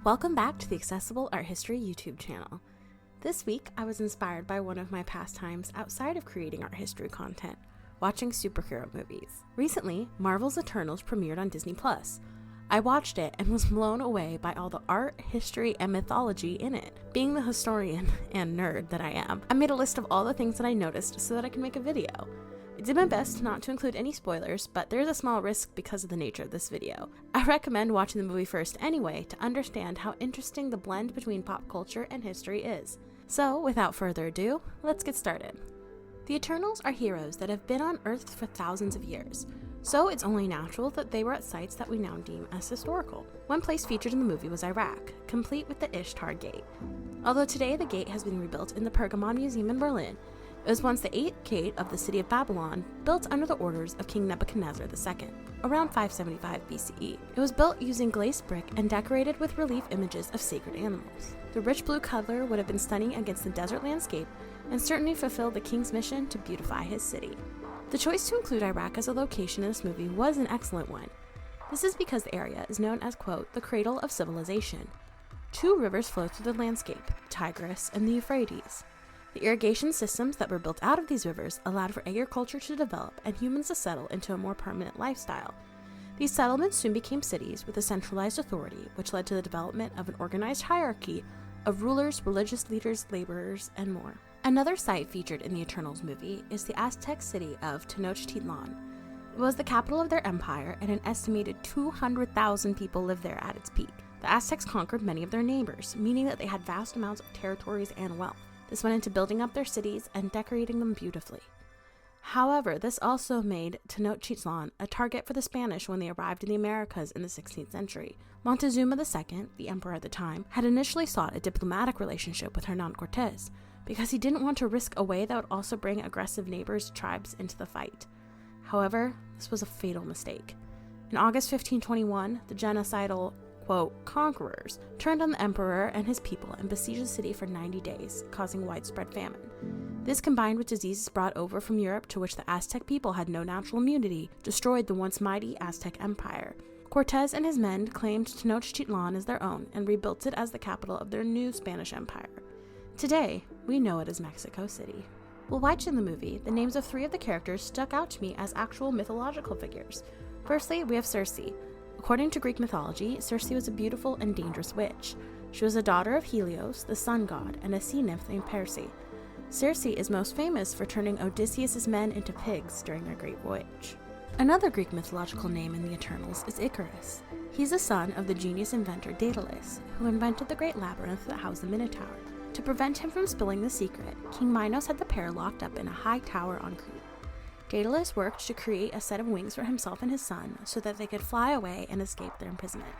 Welcome back to the Accessible Art History YouTube channel. This week, I was inspired by one of my pastimes outside of creating art history content, watching superhero movies. Recently, Marvel's Eternals premiered on Disney+. I watched it and was blown away by all the art, history, and mythology in it. Being the historian and nerd that I am, I made a list of all the things that I noticed so that I can make a video. I did my best not to include any spoilers, but there is a small risk because of the nature of this video. I recommend watching the movie first anyway to understand how interesting the blend between pop culture and history is. So, without further ado, let's get started. The Eternals are heroes that have been on Earth for thousands of years, so it's only natural that they were at sites that we now deem as historical. One place featured in the movie was Iraq, complete with the Ishtar Gate. Although today the gate has been rebuilt in the Pergamon Museum in Berlin, it was once the 8th gate of the city of Babylon, built under the orders of King Nebuchadnezzar II, around 575 BCE. It was built using glazed brick and decorated with relief images of sacred animals. The rich blue color would have been stunning against the desert landscape and certainly fulfilled the king's mission to beautify his city. The choice to include Iraq as a location in this movie was an excellent one. This is because the area is known as, quote, the cradle of civilization. 2 rivers flow through the landscape, the Tigris and the Euphrates. The irrigation systems that were built out of these rivers allowed for agriculture to develop and humans to settle into a more permanent lifestyle. These settlements soon became cities with a centralized authority, which led to the development of an organized hierarchy of rulers, religious leaders, laborers, and more. Another site featured in the Eternals movie is the Aztec city of Tenochtitlan. It was the capital of their empire, and an estimated 200,000 people lived there at its peak. The Aztecs conquered many of their neighbors, meaning that they had vast amounts of territories and wealth. This went into building up their cities and decorating them beautifully. However, this also made Tenochtitlan a target for the Spanish when they arrived in the Americas in the 16th century. Montezuma II, the emperor at the time, had initially sought a diplomatic relationship with Hernan Cortés because he didn't want to risk a way that would also bring aggressive neighbors' tribes into the fight. However, this was a fatal mistake. In August 1521, the genocidal, quote, conquerors turned on the emperor and his people and besieged the city for 90 days, causing widespread famine. This, combined with diseases brought over from Europe to which the Aztec people had no natural immunity, destroyed the once mighty Aztec empire. Cortés and his men claimed Tenochtitlan as their own and rebuilt it as the capital of their new Spanish empire. Today, we know it as Mexico City. While watching the movie, the names of 3 of the characters stuck out to me as actual mythological figures. Firstly, we have Cersei. According to Greek mythology, Cersei was a beautiful and dangerous witch. She was a daughter of Helios, the sun god, and a sea nymph named Perse. Cersei is most famous for turning Odysseus' men into pigs during their great voyage. Another Greek mythological name in the Eternals is Icarus. He's the son of the genius inventor Daedalus, who invented the great labyrinth that housed the Minotaur. To prevent him from spilling the secret, King Minos had the pair locked up in a high tower on Crete. Daedalus worked to create a set of wings for himself and his son so that they could fly away and escape their imprisonment.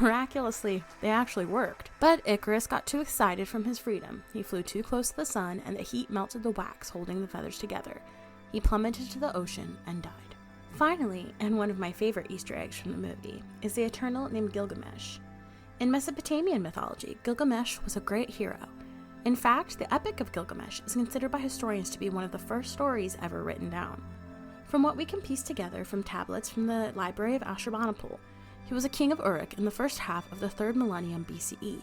Miraculously, they actually worked. But Icarus got too excited from his freedom. He flew too close to the sun and the heat melted the wax holding the feathers together. He plummeted to the ocean and died. Finally, and one of my favorite Easter eggs from the movie, is the Eternal named Gilgamesh. In Mesopotamian mythology, Gilgamesh was a great hero. In fact, the Epic of Gilgamesh is considered by historians to be one of the first stories ever written down. From what we can piece together from tablets from the library of Ashurbanipal, he was a king of Uruk in the first half of the 3rd millennium BCE.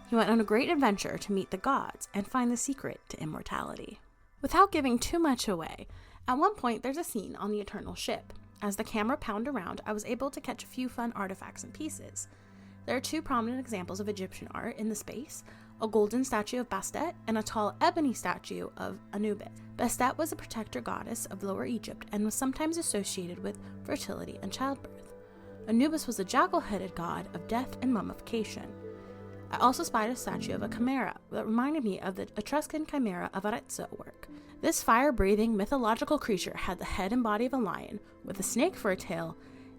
He went on a great adventure to meet the gods and find the secret to immortality. Without giving too much away, at one point there's a scene on the Eternal ship. As the camera pounded around, I was able to catch a few fun artifacts and pieces. There are 2 prominent examples of Egyptian art in the space, a golden statue of Bastet and a tall ebony statue of Anubis. Bastet was a protector goddess of Lower Egypt and was sometimes associated with fertility and childbirth. Anubis was a jackal-headed god of death and mummification. I also spied a statue of a chimera that reminded me of the Etruscan chimera of Arezzo work. This fire-breathing mythological creature had the head and body of a lion, with a snake for a tail,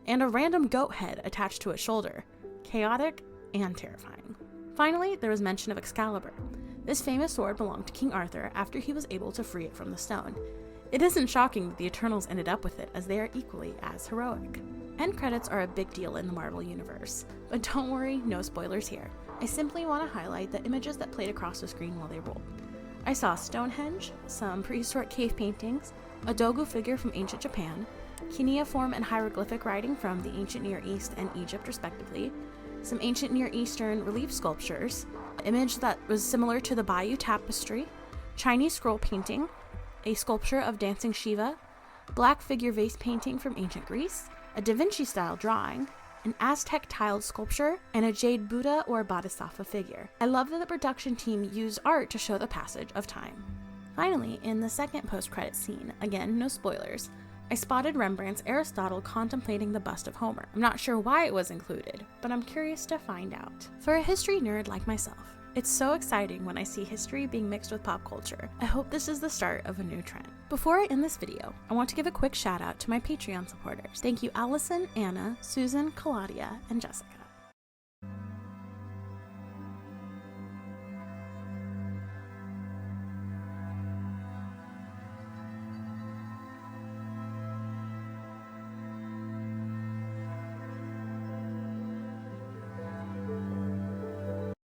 and a random goat head attached to its shoulder. Chaotic and terrifying. Finally, there was mention of Excalibur. This famous sword belonged to King Arthur after he was able to free it from the stone. It isn't shocking that the Eternals ended up with it, as they are equally as heroic. End credits are a big deal in the Marvel Universe, but don't worry, no spoilers here. I simply want to highlight the images that played across the screen while they rolled. I saw Stonehenge, some prehistoric cave paintings, a Dogu figure from ancient Japan, cuneiform and hieroglyphic writing from the ancient Near East and Egypt respectively, some ancient Near Eastern relief sculptures, an image that was similar to the Bayeux Tapestry, Chinese scroll painting, a sculpture of dancing Shiva, black figure vase painting from ancient Greece, a Da Vinci-style drawing, an Aztec tiled sculpture, and a jade Buddha or Bodhisattva figure. I love that the production team used art to show the passage of time. Finally, in the second post-credit scene, again, no spoilers, I spotted Rembrandt's Aristotle contemplating the bust of Homer. I'm not sure why it was included, but I'm curious to find out. For a history nerd like myself, it's so exciting when I see history being mixed with pop culture. I hope this is the start of a new trend. Before I end this video, I want to give a quick shout out to my Patreon supporters. Thank you Allison, Anna, Susan, Claudia, and Jessica.